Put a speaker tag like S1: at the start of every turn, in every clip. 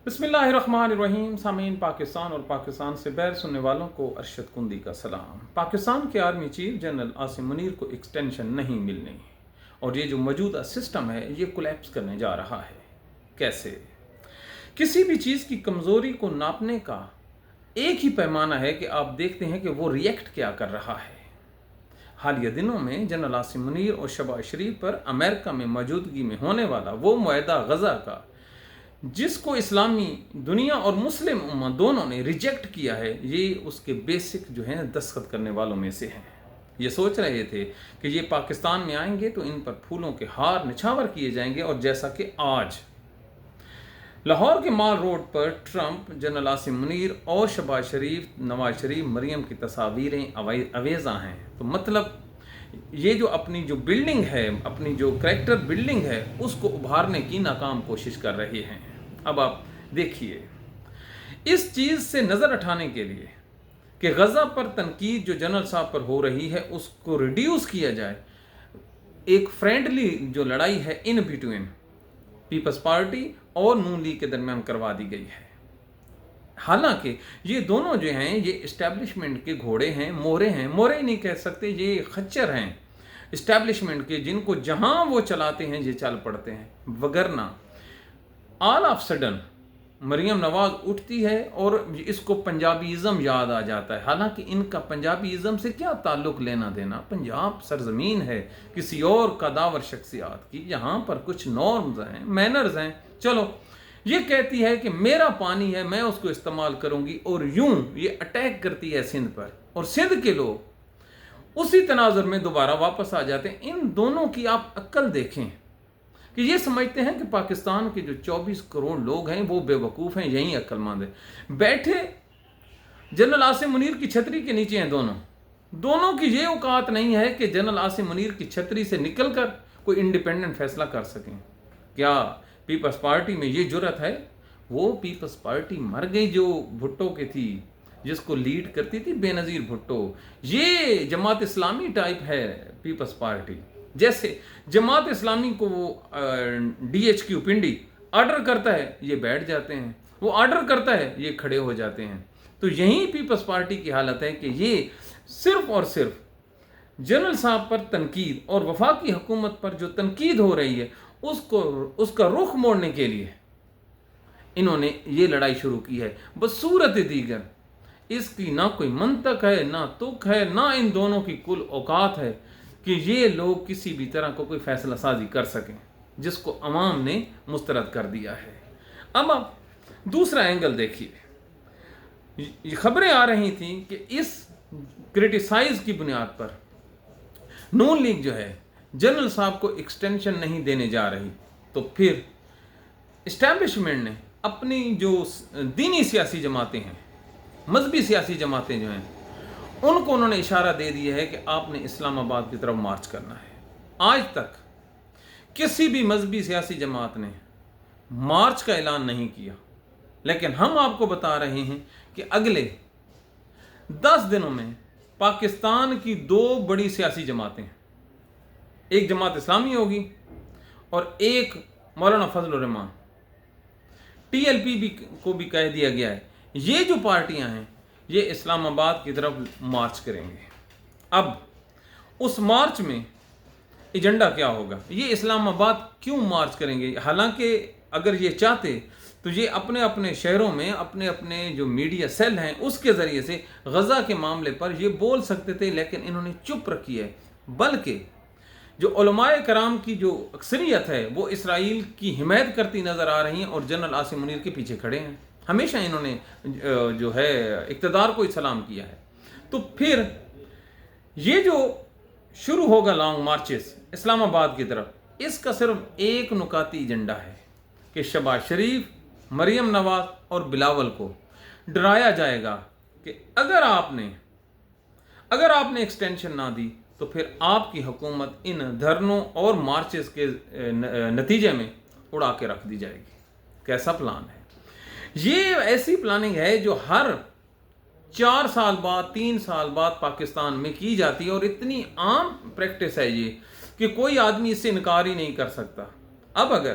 S1: बिस्मिल्लाहिर्रहमानिर्रहीम। सामीन, पाकिस्तान और पाकिस्तान से बैर सुनने वालों को अरशद कुंदी का सलाम। पाकिस्तान के army chief general Asim Munir को एक्सटेंशन नहीं मिलनी और ये जो मौजूदा सिस्टम है ये कोलैप्स करने जा रहा है। कैसे? किसी भी चीज़ की कमज़ोरी को नापने का एक ही पैमाना है कि आप देखते हैं कि वो रिएक्ट क्या कर रहा है। हालिया दिनों में जनरल आसिम मुनीर और शहबाज शरीफ पर अमेरिका में मौजूदगी में होने वाला वो मुआहदा गज़ा का, जिसको इस्लामी दुनिया और मुस्लिम उम्मा दोनों ने रिजेक्ट किया है, ये उसके बेसिक जो है दस्तखत करने वालों में से हैं। ये सोच रहे थे कि ये पाकिस्तान में आएंगे तो इन पर फूलों के हार निछावर किए जाएंगे, और जैसा कि आज लाहौर के माल रोड पर ट्रंप, जनरल आसिम मुनीर और शहबाज शरीफ, नवाज शरीफ, मरियम की तस्वीरें अवेज़ा हैं। तो मतलब ये जो अपनी जो बिल्डिंग है, अपनी जो करैक्टर बिल्डिंग है, उसको उभारने की नाकाम कोशिश कर रहे हैं। अब आप देखिए, इस चीज़ से नज़र उठाने के लिए कि गज़ा पर तनकीद जो जनरल साहब पर हो रही है उसको रिड्यूस किया जाए, एक फ्रेंडली जो लड़ाई है इन बिटवीन पीपल्स पार्टी और नून लीग के दरमियान करवा दी गई है। हालांकि ये दोनों जो हैं ये इस्टेब्लिशमेंट के घोड़े हैं, मोरे हैं, मोरे नहीं कह सकते, ये खच्चर हैं इस्टेब्लिशमेंट के, जिनको जहां वो चलाते हैं ये चल पड़ते हैं। वगरना all of sudden Maryam Nawaz उठती है और इसको पंजाबीज़म याद आ जाता है। हालांकि इनका पंजाबीज़म से क्या ताल्लुक़ लेना देना। पंजाब सरजमीन है किसी और कदावर शख्सियात की, यहाँ पर कुछ नॉर्म्स हैं, मैनर्स हैं। चलो, ये कहती है कि मेरा पानी है, मैं उसको इस्तेमाल करूंगी, और यूं ये अटैक करती है सिंध पर, और सिंध के लोग उसी तनाजुर में दोबारा वापस आ जाते हैं। इन दोनों की आप अक्ल देखें कि ये समझते हैं कि पाकिस्तान के जो 24 करोड़ लोग हैं वो बेवकूफ़ हैं, यही अक्लमंद है। बैठे जनरल आसिम मुनीर की छतरी के नीचे हैं दोनों की ये औकात नहीं है कि जनरल आसिम मुनीर की छतरी से निकलकर कोई इंडिपेंडेंट फैसला कर सकें। क्या पीपल्स पार्टी में ये जुर्रत है? वो पीपल्स पार्टी मर गई जो भुट्टो की थी, जिसको लीड करती थी बेनज़ीर भुट्टो। ये जमात इस्लामी टाइप है पीपल्स पार्टी। जैसे जमात इस्लामी को वो DHQ पिंडी ऑर्डर करता है ये बैठ जाते हैं, वो ऑर्डर करता है ये खड़े हो जाते हैं। तो यही पीपल्स पार्टी की हालत है कि ये सिर्फ और सिर्फ जनरल साहब पर तनकीद और वफाकी हुकूमत पर जो तनकीद हो रही है उसका रुख मोड़ने के लिए इन्होंने ये लड़ाई शुरू की है। बस सूरत दीगर इसकी ना कोई मंतक है, ना तुक है, ना इन दोनों की कुल औकात है कि ये लोग किसी भी तरह को कोई फैसला साजी कर सकें, जिसको अवाम ने मुस्तरद कर दिया है। अब आप दूसरा एंगल देखिए, ये खबरें आ रही थी कि इस क्रिटिसाइज की बुनियाद पर नून लीग जो है जनरल साहब को एक्सटेंशन नहीं देने जा रही, तो फिर इस्टेब्लिशमेंट ने अपनी जो दीनी सियासी जमातें हैं, मजहबी सियासी जमातें जो हैं, उनको उन्होंने इशारा दे दिया है कि आपने इस्लामाबाद की तरफ मार्च करना है। आज तक किसी भी मजहबी सियासी जमात ने मार्च का ऐलान नहीं किया, लेकिन हम आपको बता रहे हैं कि अगले 10 दिनों में पाकिस्तान की 2 बड़ी सियासी जमातें, एक जमात इस्लामी होगी और एक मौलाना फजल रहमान, TLP को भी कह दिया गया है, ये जो पार्टियां हैं ये इस्लामाबाद की तरफ मार्च करेंगे। अब उस मार्च में एजेंडा क्या होगा, ये इस्लामाबाद क्यों मार्च करेंगे? हालांकि अगर ये चाहते तो ये अपने अपने शहरों में अपने अपने जो मीडिया सेल हैं उसके ज़रिए से गज़ा के मामले पर ये बोल सकते थे, लेकिन इन्होंने चुप रखी है। बल्कि जो उलमाए कराम की जो अक्सरियत है वो इसराइल की हिमायत करती नज़र आ रही हैं और जनरल आसिम मुनीर के पीछे खड़े हैं। हमेशा इन्होंने जो है इक़्तिदार को ही सलाम किया है। तो फिर ये जो शुरू होगा लॉन्ग मार्चेस इस्लामाबाद की तरफ, इसका सिर्फ एक नुकाती एजेंडा है कि शहबाज शरीफ, मरियम नवाज और बिलावल को डराया जाएगा कि अगर आपने एक्सटेंशन ना दी तो फिर आपकी हुकूमत इन धरनों और मार्चेस के नतीजे में उड़ा के रख दी जाएगी। कैसा प्लान है? ये ऐसी प्लानिंग है जो हर 4 साल बाद, 3 साल बाद पाकिस्तान में की जाती है, और इतनी आम प्रैक्टिस है ये कि कोई आदमी इससे इनकार ही नहीं कर सकता। अब अगर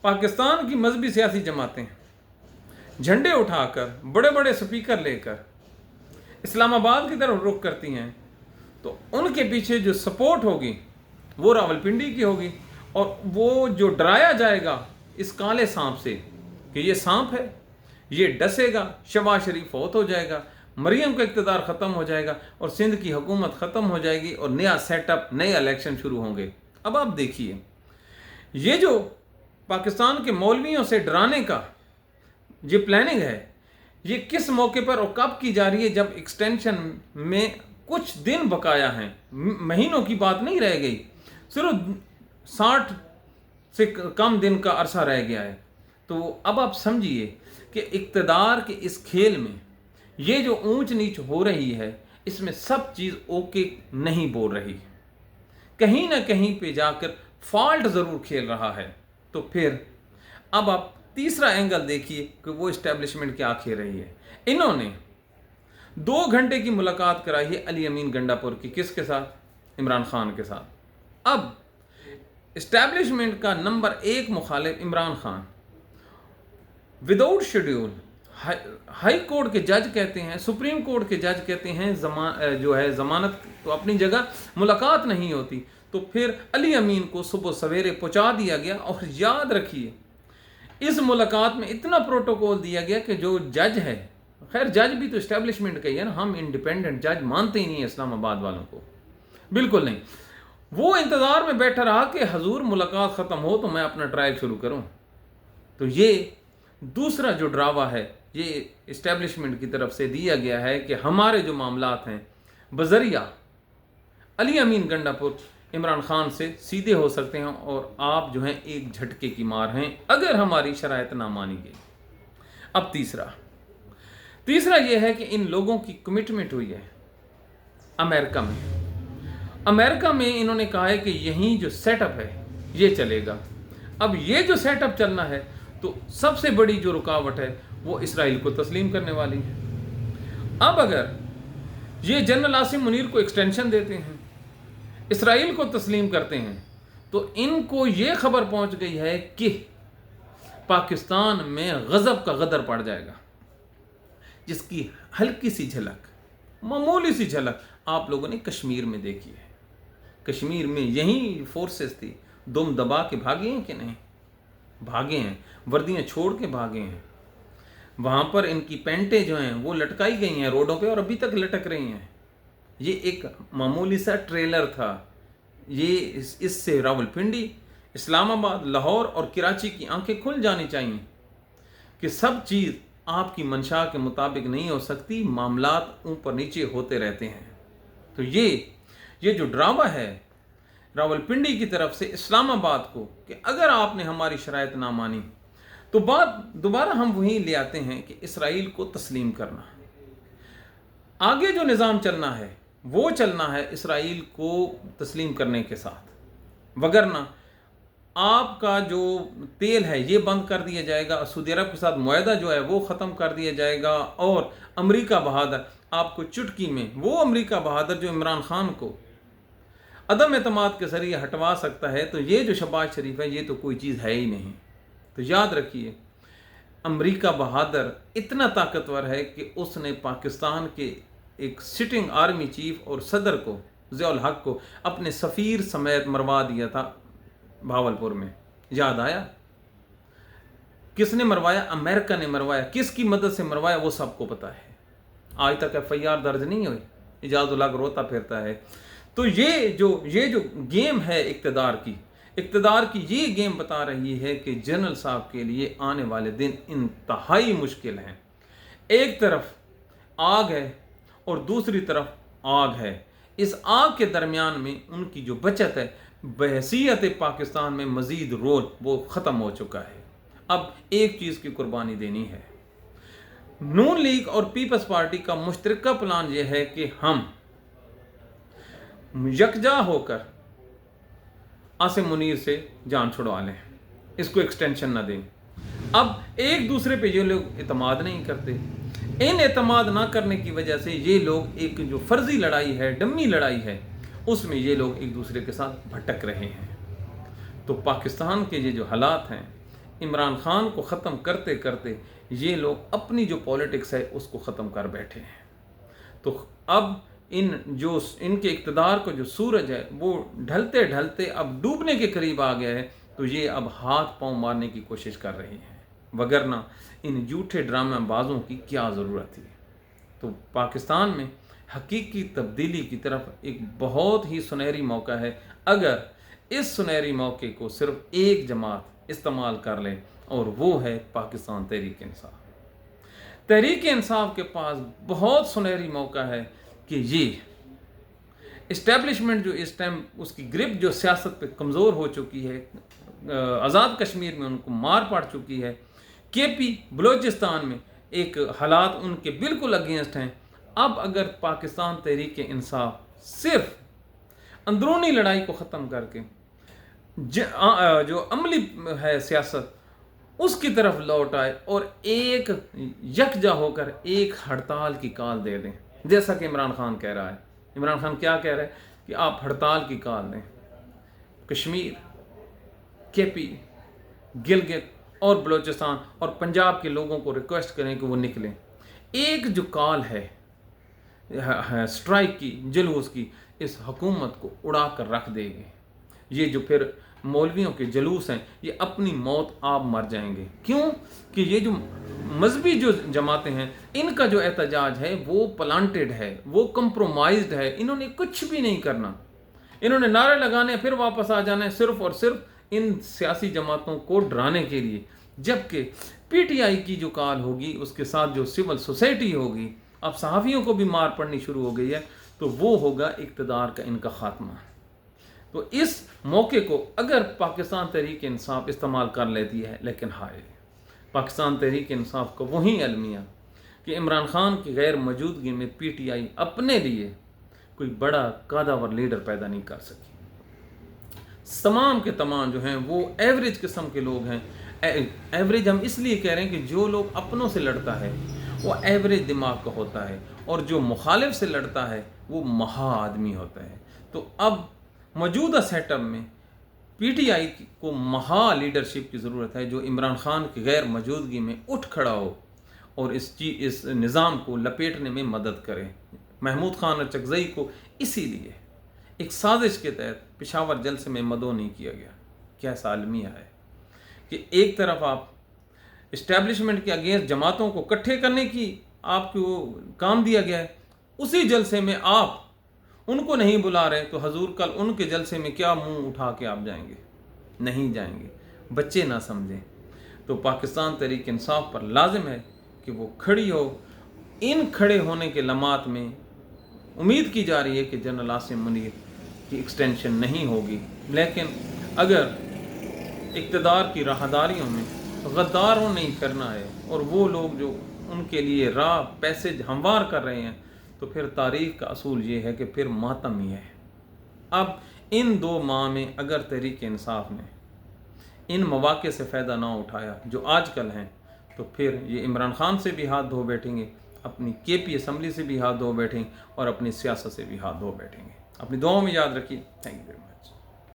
S1: पाकिस्तान की मजहबी सियासी जमातें झंडे उठाकर, बड़े बड़े स्पीकर लेकर इस्लामाबाद की तरफ रुख करती हैं, तो उनके पीछे जो सपोर्ट होगी वो रावलपिंडी की होगी, और वो जो डराया जाएगा इस काले सांप से कि ये सांप है, ये डसेगा, शहबाज शरीफ फौत हो जाएगा, मरियम का इक़्तिदार ख़त्म हो जाएगा और सिंध की हुकूमत ख़त्म हो जाएगी और नया सेटअप, नए इलेक्शन शुरू होंगे। अब आप देखिए, ये जो पाकिस्तान के मौलवियों से डराने का ये प्लानिंग है, ये किस मौके पर और कब की जा रही है, जब एक्सटेंशन में कुछ दिन बकाया हैं, महीनों की बात नहीं रह गई, सिर्फ 60 से कम दिन का अरसा रह गया है। तो अब आप समझिए कि इक़्तिदार के इस खेल में ये जो ऊंच नीच हो रही है, इसमें सब चीज़ ओके नहीं बोल रही, कहीं ना कहीं पे जाकर फॉल्ट ज़रूर खेल रहा है। तो फिर अब आप तीसरा एंगल देखिए कि वो इस्टेब्लिशमेंट क्या खेल रही है। इन्होंने 2 घंटे की मुलाकात कराई है अली अमीन गंडापुर की, किसके साथ? इमरान खान के साथ। अब इस्टेब्लिशमेंट का नंबर 1 मुखालिफ Imran Khan without schedule, high court के जज कहते हैं, सुप्रीम कोर्ट के जज कहते हैं जो है ज़मानत तो अपनी जगह, मुलाकात नहीं होती। तो फिर अली अमीन को सुबह सवेरे पहुंचा दिया गया। और याद रखिए, इस मुलाकात में इतना प्रोटोकॉल दिया गया कि जो जज है, खैर जज भी तो इस्टेब्लिशमेंट का ही है ना, हम इंडिपेंडेंट जज मानते ही नहीं है इस्लामाबाद वालों को, बिल्कुल नहीं। वो इंतज़ार में बैठा रहा कि हजूर मुलाकात ख़त्म हो तो मैं अपना ट्रायल शुरू करूं। तो ये दूसरा जो ड्रावा है, ये इस्टेब्लिशमेंट की तरफ से दिया गया है कि हमारे जो मामलात हैं बजरिया अली अमीन गंडापुर इमरान खान से सीधे हो सकते हैं, और आप जो हैं एक झटके की मार हैं अगर हमारी शराइत ना मानी गई। अब तीसरा यह है कि इन लोगों की कमिटमेंट हुई है अमेरिका में इन्होंने कहा है कि यहीं जो सेटअप है ये चलेगा। अब ये जो सेटअप चलना है, तो सबसे बड़ी जो रुकावट है वो इसराइल को तस्लीम करने वाली है। अब अगर ये जनरल आसिम मुनीर को एक्सटेंशन देते हैं, इसराइल को तस्लीम करते हैं, तो इनको ये खबर पहुंच गई है कि पाकिस्तान में गज़ब का गदर पड़ जाएगा, जिसकी हल्की सी झलक, मामूली सी झलक आप लोगों ने कश्मीर में देखी है। कश्मीर में यही फोर्सेस थी, दुम दबा के भागे हैं कि नहीं? भागे हैं, वर्दियाँ छोड़ के भागे हैं। वहाँ पर इनकी पेंटें जो हैं वो लटकाई गई हैं रोडों पे और अभी तक लटक रही हैं। ये एक मामूली सा ट्रेलर था। ये इससे रावलपिंडी, इस्लामाबाद, लाहौर और कराची की आंखें खुल जानी चाहिए कि सब चीज़ आपकी मंशा के मुताबिक नहीं हो सकती, मामलात ऊपर नीचे होते रहते हैं। तो ये जो ड्रामा है रावलपिंडी की तरफ से इस्लामाबाद को कि अगर आपने हमारी शराइत ना मानी, तो बात दोबारा हम वहीं ले आते हैं कि इसराइल को तस्लीम करना। आगे जो निज़ाम चलना है वो चलना है इसराइल को तस्लीम करने के साथ, वगरना आपका जो तेल है ये बंद कर दिया जाएगा, सऊदी अरब के साथ मुआहदा जो है वो ख़त्म कर दिया जाएगा, और अमेरिका बहादुर आपको चुटकी में, वो अमेरिका बहादुर जो इमरान खान को अदम एतमाद के ज़रिए हटवा सकता है, तो ये जो शहबाज शरीफ है ये तो कोई चीज़ है ही नहीं। तो याद रखिए, अमेरिका बहादुर इतना ताकतवर है कि उसने पाकिस्तान के एक सिटिंग आर्मी चीफ और सदर को, ज़ियाउल हक को, अपने सफ़ीर समेत मरवा दिया था भावलपुर में। याद आया? किसने मरवाया? अमेरिका ने मरवाया। किसकी मदद से मरवाया वो सबको पता है। आज तक FIR दर्ज नहीं हुई, इजाज़ुल हक रोता फिरता है। तो ये जो गेम है इक़्तिदार की ये गेम बता रही है कि जनरल साहब के लिए आने वाले दिन इंतहाई मुश्किल हैं। एक तरफ आग है और दूसरी तरफ आग है। इस आग के दरमियान में उनकी जो बचत है बहसीयत पाकिस्तान में मज़ीद रोल वो ख़त्म हो चुका है। अब एक चीज़ की कुर्बानी देनी है। नून लीग और पीपल्स पार्टी का मुश्तरका प्लान ये है कि हम यकजा होकर आसिम मुनीर से जान छुड़वा लें, इसको एक्सटेंशन ना दें। अब एक दूसरे पे ये लोग एतमाद नहीं करते। इन एतमाद ना करने की वजह से ये लोग एक जो फर्जी लड़ाई है, डम्मी लड़ाई है, उसमें ये लोग एक दूसरे के साथ भटक रहे हैं। तो पाकिस्तान के ये जो हालात हैं, عمران خان کو ختم کرتے کرتے یہ لوگ اپنی جو پولیٹکس ہے اس کو ختم کر بیٹھے ہیں. تو اب ان کے اقتدار کو جو سورج ہے وہ ڈھلتے ڈھلتے اب ڈوبنے کے قریب آ گیا ہے. تو یہ اب ہاتھ پاؤں مارنے کی کوشش کر رہی ہیں، وگرنہ ان جھوٹے ڈرامہ بازوں کی کیا ضرورت تھی. تو پاکستان میں حقیقی تبدیلی کی طرف ایک بہت ہی سنہری موقع ہے، اگر اس سنہری موقع کو صرف ایک جماعت استعمال کر لے، اور وہ ہے پاکستان تحریک انصاف. تحریک انصاف کے پاس بہت سنہری موقع ہے کہ یہ اسٹیبلشمنٹ جو اس ٹائم اس کی گرپ جو سیاست پہ کمزور ہو چکی ہے، آزاد کشمیر میں ان کو مار پڑ چکی ہے، کے پی بلوچستان میں ایک حالات ان کے بالکل اگینسٹ ہیں. اب اگر پاکستان تحریک انصاف صرف اندرونی لڑائی کو ختم کر کے جو عملی ہے سیاست اس کی طرف لوٹ آئے اور ایک یکجا ہو کر ایک ہڑتال کی کال دے دیں، جیسا کہ عمران خان کہہ رہا ہے. عمران خان کیا کہہ رہا ہے کہ آپ ہڑتال کی کال دیں، کشمیر، کے پی، گلگت اور بلوچستان اور پنجاب کے لوگوں کو ریکویسٹ کریں کہ وہ نکلیں. ایک جو کال ہے سٹرائک کی، جلوس کی، اس حکومت کو اڑا کر رکھ دے گی. یہ جو پھر مولویوں کے جلوس ہیں یہ اپنی موت آپ مر جائیں گے. کیوں کہ یہ جو مذہبی جو جماعتیں ہیں ان کا جو احتجاج ہے وہ پلانٹڈ ہے، وہ کمپرومائزڈ ہے. انہوں نے کچھ بھی نہیں کرنا، انہوں نے نعرے لگانے پھر واپس آ جانا ہے صرف اور صرف ان سیاسی جماعتوں کو ڈرانے کے لیے. جبکہ پی ٹی آئی کی جو کال ہوگی اس کے ساتھ جو سول سوسائٹی ہوگی، اب صحافیوں کو بھی مار پڑنی شروع ہو گئی ہے، تو وہ ہوگا اقتدار کا ان کا خاتمہ. تو اس موقع کو اگر پاکستان تحریک انصاف استعمال کر لیتی ہے، لیکن ہائے پاکستان تحریک انصاف کو وہی المیہ کہ عمران خان کی غیر موجودگی میں پی ٹی آئی اپنے لیے کوئی بڑا قادور لیڈر پیدا نہیں کر سکی. تمام کے تمام جو ہیں وہ ایوریج قسم کے لوگ ہیں. ایوریج ہم اس لیے کہہ رہے ہیں کہ جو لوگ اپنوں سے لڑتا ہے وہ ایوریج دماغ کا ہوتا ہے، اور جو مخالف سے لڑتا ہے وہ مہا آدمی ہوتا ہے. تو اب موجودہ سیٹ اپ میں پی ٹی آئی کو مہا لیڈرشپ کی ضرورت ہے جو عمران خان کی غیر موجودگی میں اٹھ کھڑا ہو اور اس نظام کو لپیٹنے میں مدد کرے. محمود خان اچکزئی کو اسی لیے ایک سازش کے تحت پشاور جلسے میں مدعو نہیں کیا گیا. کیسا المیہ ہے کہ ایک طرف آپ اسٹیبلشمنٹ کے اگینسٹ جماعتوں کو اکٹھے کرنے کی آپ کو کام دیا گیا ہے، اسی جلسے میں آپ ان کو نہیں بلا رہے. تو حضور کل ان کے جلسے میں کیا منہ اٹھا کے آپ جائیں گے؟ نہیں جائیں گے. بچے نہ سمجھیں. تو پاکستان تحریک انصاف پر لازم ہے کہ وہ کھڑی ہو. ان کھڑے ہونے کے لمحات میں امید کی جا رہی ہے کہ جنرل عاصم منیر کی ایکسٹینشن نہیں ہوگی، لیکن اگر اقتدار کی راہداریوں میں غداروں نہیں کرنا ہے اور وہ لوگ جو ان کے لیے راہ پیسے ہموار کر رہے ہیں، تو پھر تاریخ کا اصول یہ ہے کہ پھر ماتم ہی ہے. اب ان 2 ماہ میں اگر تحریک انصاف نے ان مواقع سے فائدہ نہ اٹھایا جو آج کل ہیں، تو پھر یہ عمران خان سے بھی ہاتھ دھو بیٹھیں گے، اپنی کے پی اسمبلی سے بھی ہاتھ دھو بیٹھیں گے، اور اپنی سیاست سے بھی ہاتھ دھو بیٹھیں گے. اپنی دعاؤں میں یاد رکھیے. Thank you.